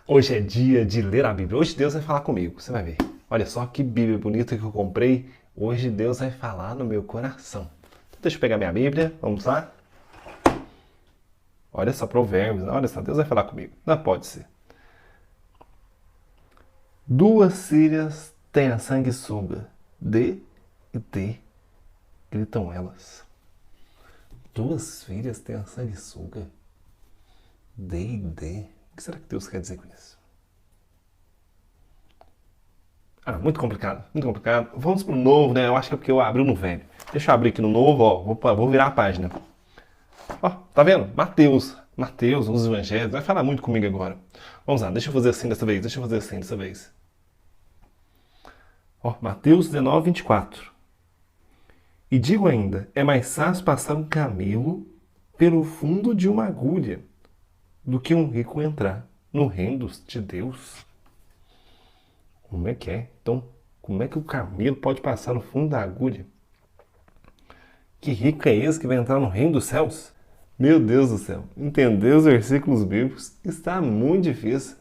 Hoje é dia de ler a Bíblia. Hoje Deus vai falar comigo, você vai ver. Olha só que Bíblia bonita que eu comprei. Hoje Deus vai falar no meu coração. Então, deixa eu pegar minha Bíblia, vamos lá? Olha só, Provérbios, olha só, Deus vai falar comigo. Não pode ser. Duas filhas têm a sanguessuga, dê e dê, gritam elas. Duas filhas têm a sanguessuga, dê e dê. O que será que Deus quer dizer com isso? Muito complicado, muito complicado. Vamos pro novo, né? Eu acho que é porque eu abri no velho. Deixa eu abrir aqui no novo, ó. Vou virar a página. Ó, tá vendo? Mateus, os evangelhos, vai falar muito comigo agora. Vamos lá, deixa eu fazer assim dessa vez, Ó, Mateus 19, 24. E digo ainda, é mais fácil passar um camelo pelo fundo de uma agulha do que um rico entrar no reino de Deus. Como é que é? Então, como é que o camelo pode passar no fundo da agulha? Que rico é esse que vai entrar no reino dos céus? Meu Deus do céu, entender os versículos bíblicos está muito difícil.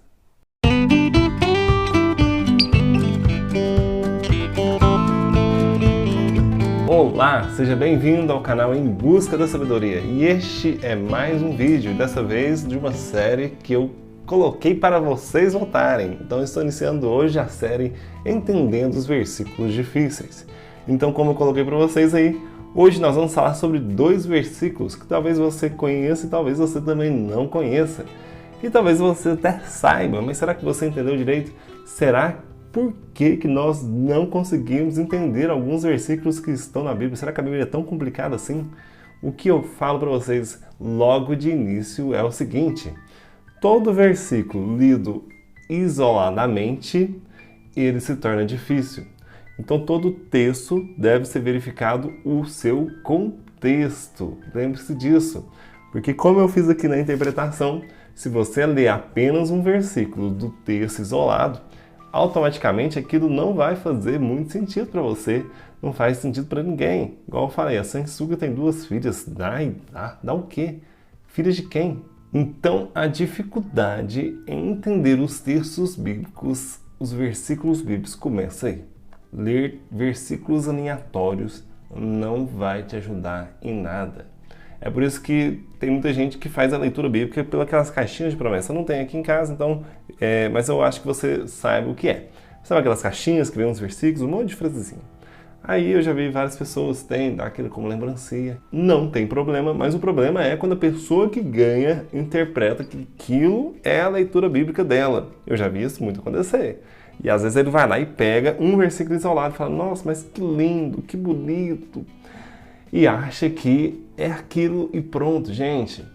Olá, seja bem-vindo ao canal Em Busca da Sabedoria. E este é mais um vídeo, dessa vez de uma série que eu coloquei para vocês votarem. Então estou iniciando hoje a série Entendendo os Versículos Difíceis. Então, como eu coloquei para vocês aí, hoje nós vamos falar sobre dois versículos que talvez você conheça e talvez você também não conheça. E talvez você até saiba, mas será que você entendeu direito? Será por que nós não conseguimos entender alguns versículos que estão na Bíblia? Será que a Bíblia é tão complicada assim? O que eu falo para vocês logo de início é o seguinte: todo versículo lido isoladamente, ele se torna difícil. Então todo texto deve ser verificado o seu contexto. Lembre-se disso. Porque como eu fiz aqui na interpretação, se você ler apenas um versículo do texto isolado, automaticamente aquilo não vai fazer muito sentido para você, não faz sentido para ninguém. Igual eu falei, a sanguessuga tem duas filhas, dá o quê? Filhas de quem? Então a dificuldade em entender os textos bíblicos, os versículos bíblicos, começa aí. Ler versículos aleatórios não vai te ajudar em nada. É por isso que tem muita gente que faz a leitura bíblica pelas caixinhas de promessa. Eu não tenho aqui em casa, então, mas eu acho que você saiba o que é. Sabe aquelas caixinhas que vem uns versículos, um monte de frasezinha. Aí eu já vi várias pessoas dá aquilo como lembrancinha. Não tem problema, mas o problema é quando a pessoa que ganha interpreta que aquilo é a leitura bíblica dela. Eu já vi isso muito acontecer. E às vezes ele vai lá e pega um versículo isolado e fala: nossa, mas que lindo, que bonito. E acha que é aquilo e pronto, gente.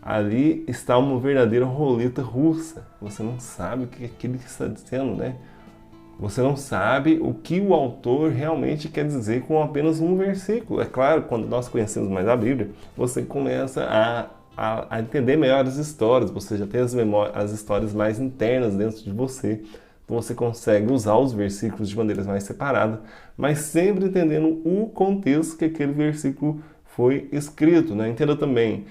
Ali está uma verdadeira roleta russa. Você não sabe o que aquilo que está dizendo, né? Você não sabe o que o autor realmente quer dizer com apenas um versículo. É claro, quando nós conhecemos mais a Bíblia, você começa a entender melhor as histórias. Você já tem as histórias mais internas dentro de você. Você consegue usar os versículos de maneiras mais separadas, mas sempre entendendo o contexto que aquele versículo foi escrito, né? Entenda também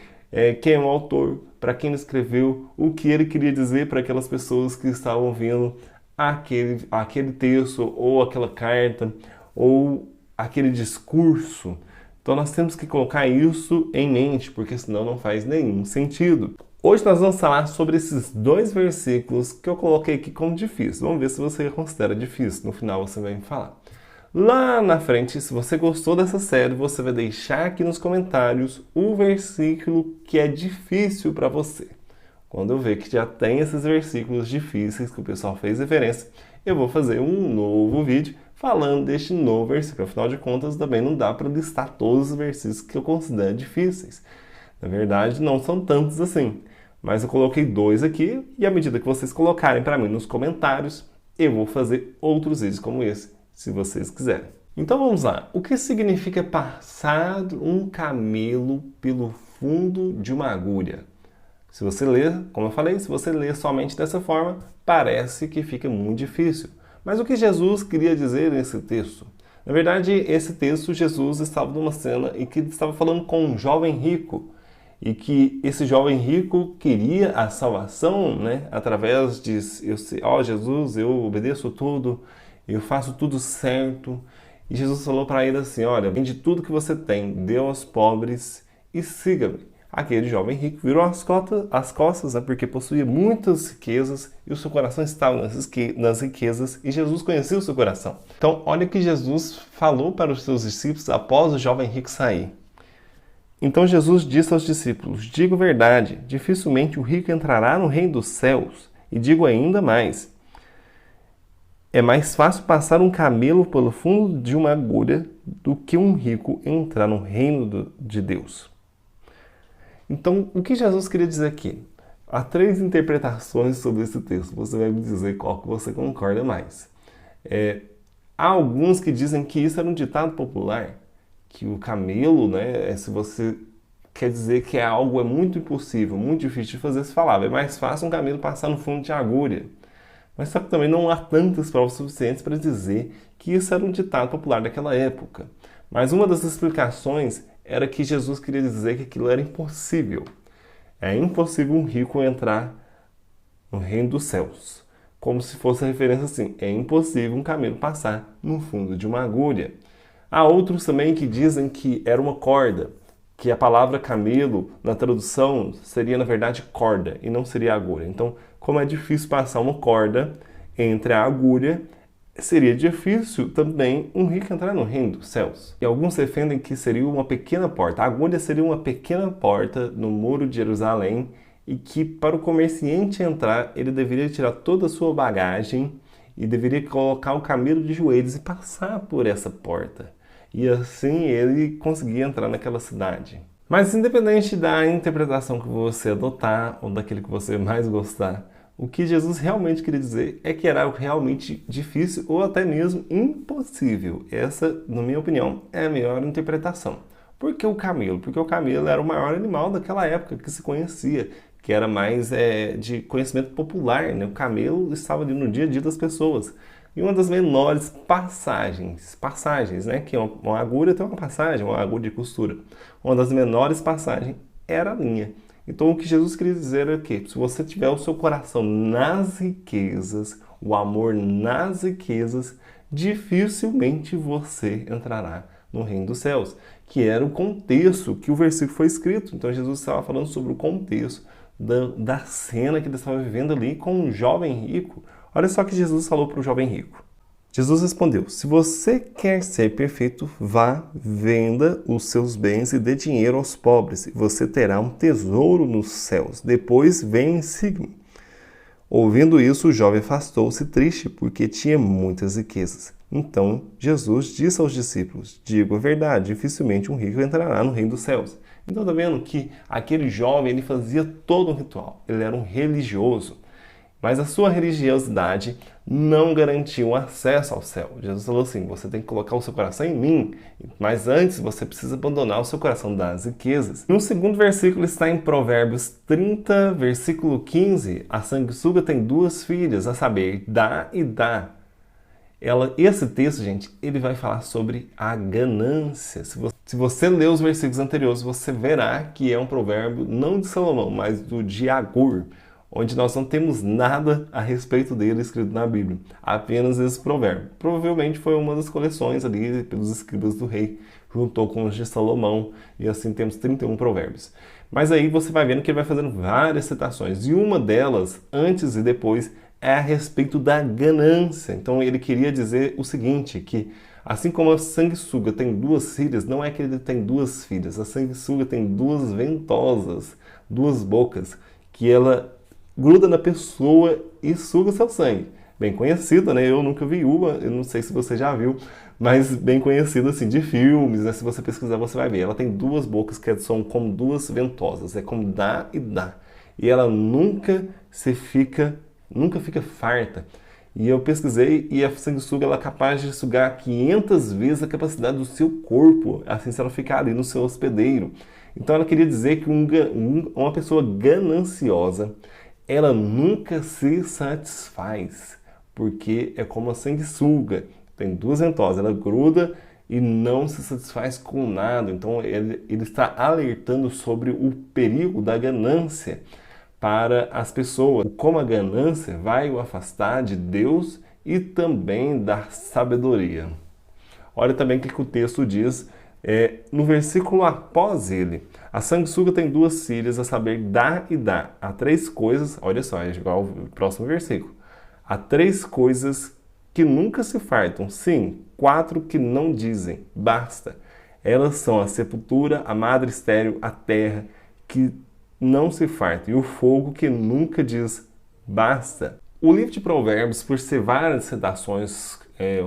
quem é o autor, para quem ele escreveu, o que ele queria dizer para aquelas pessoas que estavam ouvindo aquele texto, ou aquela carta, ou aquele discurso. Então nós temos que colocar isso em mente, porque senão não faz nenhum sentido. Hoje nós vamos falar sobre esses dois versículos que eu coloquei aqui como difícil. Vamos ver se você considera difícil. No final você vai me falar. Lá na frente, se você gostou dessa série, você vai deixar aqui nos comentários o versículo que é difícil para você. Quando eu ver que já tem esses versículos difíceis que o pessoal fez referência, eu vou fazer um novo vídeo falando deste novo versículo. Afinal de contas, também não dá para listar todos os versículos que eu considero difíceis. Na verdade, não são tantos assim. Mas eu coloquei dois aqui e à medida que vocês colocarem para mim nos comentários, eu vou fazer outros vídeos como esse, se vocês quiserem. Então vamos lá. O que significa passar um camelo pelo fundo de uma agulha? Se você ler, como eu falei, se você ler somente dessa forma, parece que fica muito difícil. Mas o que Jesus queria dizer nesse texto? Na verdade, esse texto, Jesus estava numa cena em que ele estava falando com um jovem rico. e que esse jovem rico queria a salvação, né, através de, Jesus, eu obedeço tudo, eu faço tudo certo. E Jesus falou para ele assim, olha, vende tudo que você tem, dê aos pobres e siga-me. Aquele jovem rico virou as costas, né, porque possuía muitas riquezas e o seu coração estava nas riquezas e Jesus conhecia o seu coração. Então, olha o que Jesus falou para os seus discípulos após o jovem rico sair. Então Jesus disse aos discípulos, digo verdade, dificilmente o rico entrará no reino dos céus. E digo ainda mais, é mais fácil passar um camelo pelo fundo de uma agulha do que um rico entrar no reino de Deus. Então, o que Jesus queria dizer aqui? Há 3 interpretações sobre esse texto. Você vai me dizer qual que você concorda mais. Há alguns que dizem que isso era um ditado popular, que o camelo, né, se você quer dizer que algo é muito impossível, muito difícil de fazer, se falava, é mais fácil um camelo passar no fundo de agulha. Mas só que também não há tantas provas suficientes para dizer que isso era um ditado popular daquela época. Mas uma das explicações era que Jesus queria dizer que aquilo era impossível. É impossível um rico entrar no reino dos céus. Como se fosse a referência assim, é impossível um camelo passar no fundo de uma agulha. Há outros também que dizem que era uma corda, que a palavra camelo, na tradução, seria na verdade corda e não seria agulha. Então, como é difícil passar uma corda entre a agulha, seria difícil também um rico entrar no reino dos céus. E alguns defendem que seria uma pequena porta. A agulha seria uma pequena porta no muro de Jerusalém e que para o comerciante entrar, ele deveria tirar toda a sua bagagem e deveria colocar o camelo de joelhos e passar por essa porta. E assim ele conseguia entrar naquela cidade. Mas independente da interpretação que você adotar ou daquele que você mais gostar, o que Jesus realmente queria dizer é que era realmente difícil ou até mesmo impossível. Essa, na minha opinião, é a melhor interpretação. Por que o camelo? Porque o camelo era o maior animal daquela época que se conhecia, que era mais de conhecimento popular, né? O camelo estava ali no dia a dia das pessoas. E uma das menores passagens, né? Que uma agulha tem uma passagem, uma agulha de costura. Uma das menores passagens era a linha. Então o que Jesus queria dizer é que se você tiver o seu coração nas riquezas, o amor nas riquezas, dificilmente você entrará no reino dos céus, que era o contexto que o versículo foi escrito. Então Jesus estava falando sobre o contexto da cena que ele estava vivendo ali com um jovem rico. Olha só o que Jesus falou para o jovem rico. Jesus respondeu, se você quer ser perfeito, vá, venda os seus bens e dê dinheiro aos pobres, e você terá um tesouro nos céus. Depois vem e siga-me. Ouvindo isso, o jovem afastou-se triste, porque tinha muitas riquezas. Então Jesus disse aos discípulos, digo a verdade, dificilmente um rico entrará no reino dos céus. Então está vendo que aquele jovem ele fazia todo um ritual, ele era um religioso. Mas a sua religiosidade não garantiu um acesso ao céu. Jesus falou assim, você tem que colocar o seu coração em mim, mas antes você precisa abandonar o seu coração das riquezas. E o segundo versículo está em Provérbios 30, versículo 15. A sanguessuga tem 2 filhas, a saber, dá e dá. Esse texto, gente, ele vai falar sobre a ganância. Se você ler os versículos anteriores, você verá que é um provérbio não de Salomão, mas de Agur, onde nós não temos nada a respeito dele escrito na Bíblia, apenas esse provérbio. Provavelmente foi uma das coleções ali pelos escribas do rei, juntou com os de Salomão, e assim temos 31 provérbios. Mas aí você vai vendo que ele vai fazendo várias citações, e uma delas, antes e depois, é a respeito da ganância. Então ele queria dizer o seguinte, que assim como a sanguessuga tem 2 filhas, não é que ele tem 2 filhas, a sanguessuga tem 2 ventosas, 2 bocas, que ela gruda na pessoa e suga seu sangue. Bem conhecida, né? Eu nunca vi uma, eu não sei se você já viu, mas bem conhecida assim, de filmes, né? Se você pesquisar você vai ver. Ela tem 2 bocas que são como 2 ventosas, é como dá e dá. E ela nunca fica farta. E eu pesquisei e a sanguessuga ela é capaz de sugar 500 vezes a capacidade do seu corpo, assim se ela ficar ali no seu hospedeiro. Então ela queria dizer que uma pessoa gananciosa, ela nunca se satisfaz, porque é como a sanguessuga, tem 2 ventosas, ela gruda e não se satisfaz com nada. Então ele está alertando sobre o perigo da ganância para as pessoas, como a ganância vai o afastar de Deus e também da sabedoria. Olha também o que o texto diz no versículo após ele. A sanguessuga tem 2 filhas, a saber, Dá e Dá. Há 3 coisas, olha só, é igual ao próximo versículo. Há 3 coisas que nunca se fartam, sim, 4 que não dizem, basta. Elas são a sepultura, a madre estéril, a terra, que não se farta, e o fogo que nunca diz, basta. O livro de Provérbios, por ser várias citações,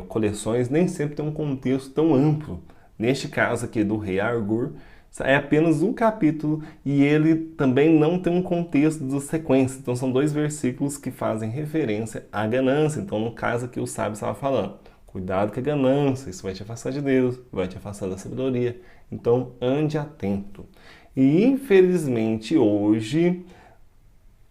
coleções, nem sempre tem um contexto tão amplo. Neste caso aqui do rei Agur, é apenas um capítulo e ele também não tem um contexto de sequência. Então são 2 versículos que fazem referência à ganância. Então no caso aqui o sábio estava falando, cuidado com a ganância, isso vai te afastar de Deus, vai te afastar da sabedoria. Então ande atento. E infelizmente hoje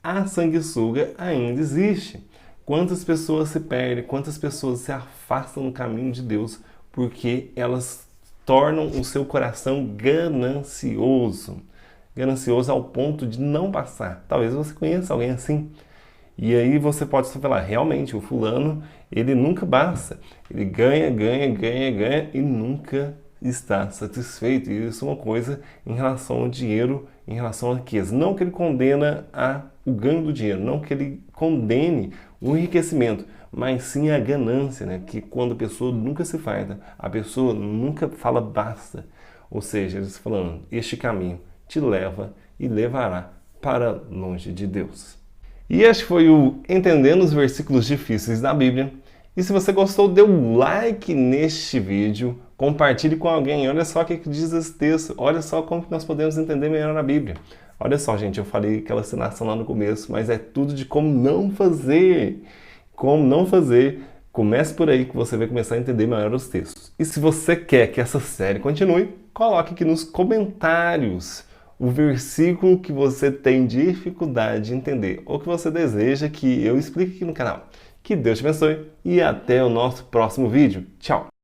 a sanguessuga ainda existe. Quantas pessoas se perdem, quantas pessoas se afastam do caminho de Deus porque elas tornam o seu coração ganancioso. Ganancioso ao ponto de não passar. Talvez você conheça alguém assim. E aí você pode falar, realmente, o fulano, ele nunca basta. Ele ganha, ganha, ganha, ganha e nunca está satisfeito. E isso é uma coisa em relação ao dinheiro, em relação à riqueza. Não que ele condena o ganho do dinheiro, não que ele condene o enriquecimento, mas sim a ganância, né? Que quando a pessoa nunca se farta, a pessoa nunca fala basta. Ou seja, eles falando, este caminho te leva e levará para longe de Deus. E este foi o Entendendo os Versículos Difíceis da Bíblia. E se você gostou, dê um like neste vídeo, compartilhe com alguém. Olha só o que diz esse texto, olha só como nós podemos entender melhor a Bíblia. Olha só, gente, eu falei aquela citação lá no começo, mas é tudo de como não fazer. Como não fazer, comece por aí que você vai começar a entender melhor os textos. E se você quer que essa série continue, coloque aqui nos comentários o versículo que você tem dificuldade de entender ou que você deseja que eu explique aqui no canal. Que Deus te abençoe e até o nosso próximo vídeo. Tchau!